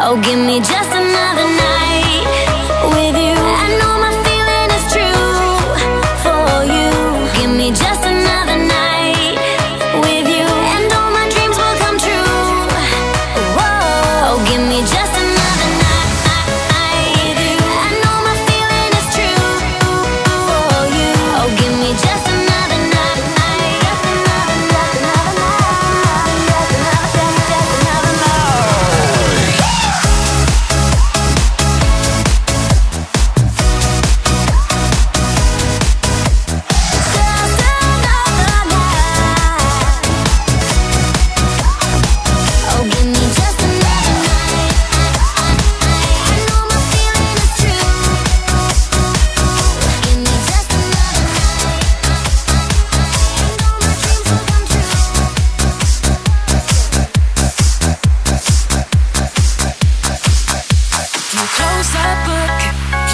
Oh, give me just another night with you. I know my feeling is true for you. Give me just another night with you, and all my dreams will come true. Whoa. Oh, give me just another night with you. I know my feeling is true for you. Oh, give me just another night. Just another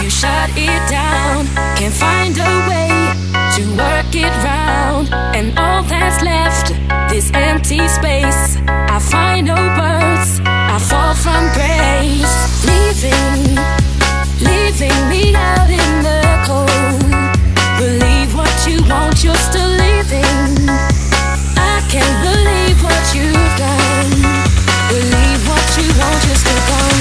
shut it down, can't find a way to work it round. And all that's left, this empty space, I find no words, I fall from grace. Leaving me out in the cold. Believe what you want, you're still leaving. I can't believe what you've done. Believe what you want, you're still gone.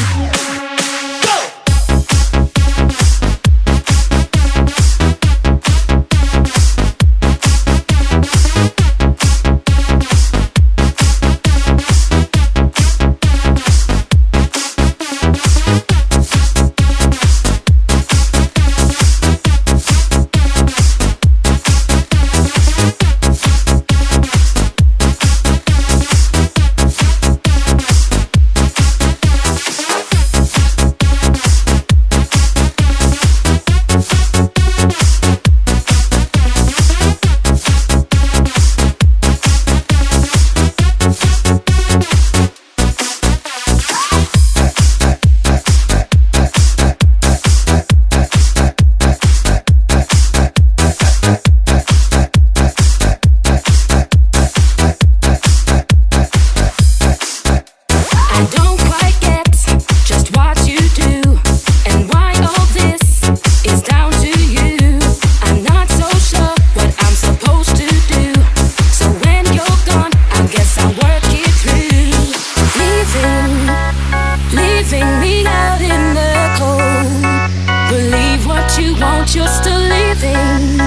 You're still leaving.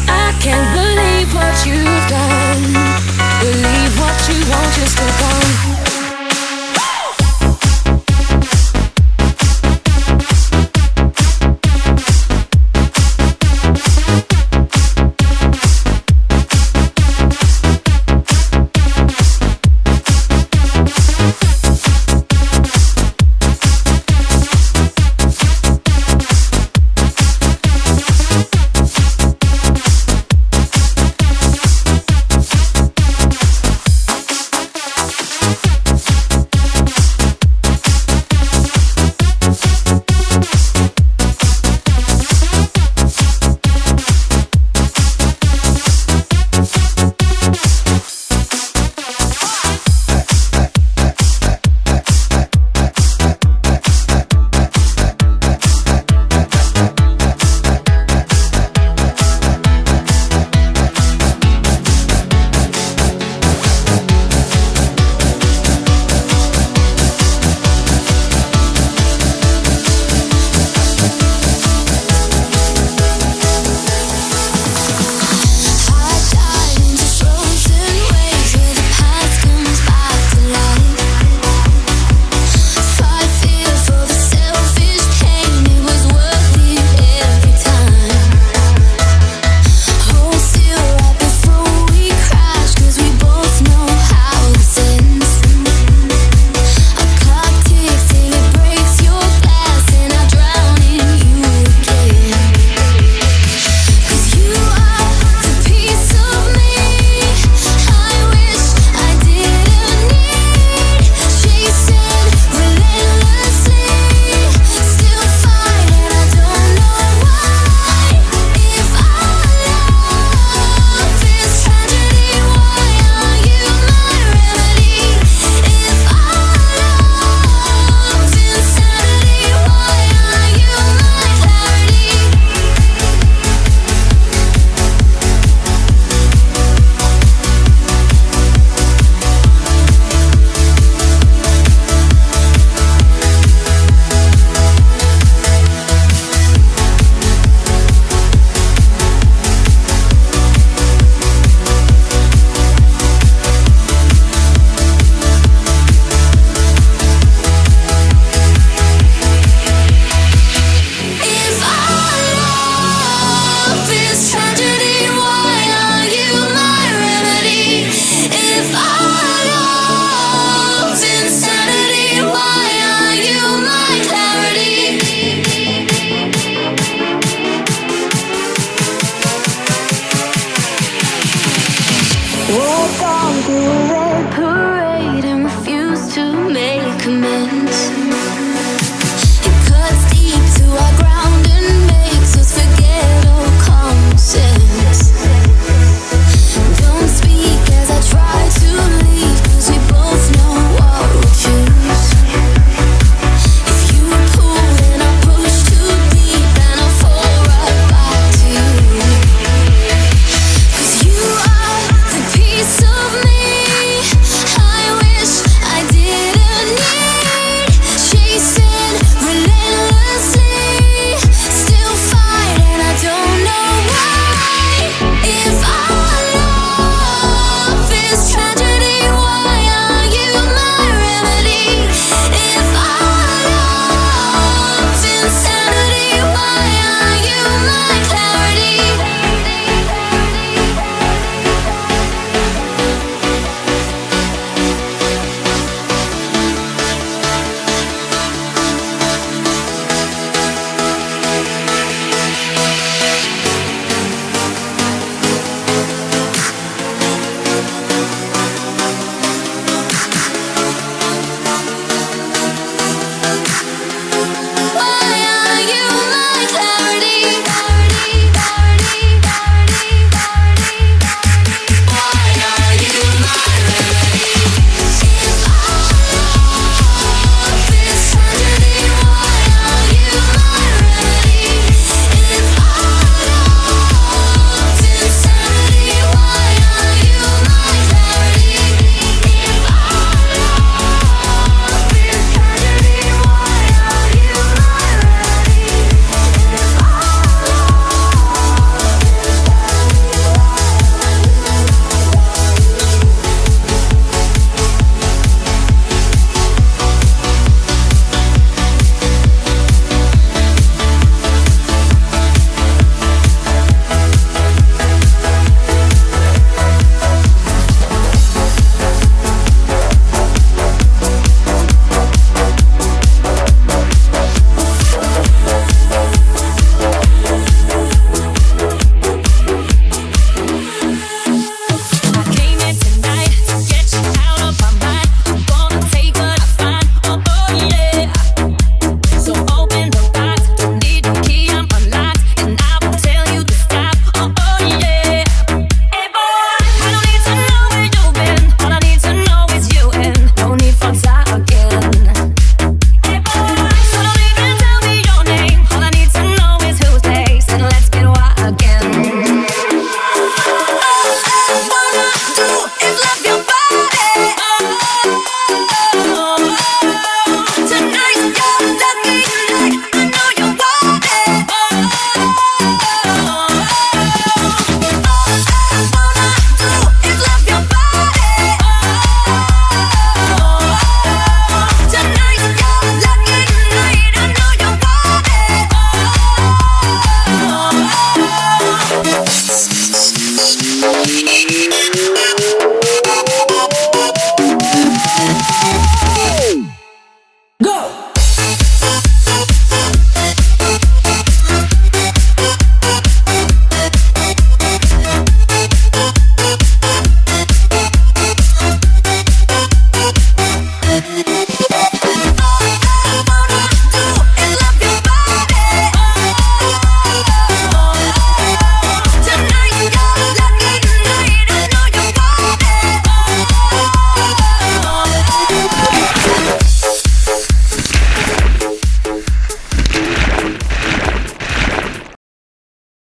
I can't believe what you've done. Believe what you want, you're still gone.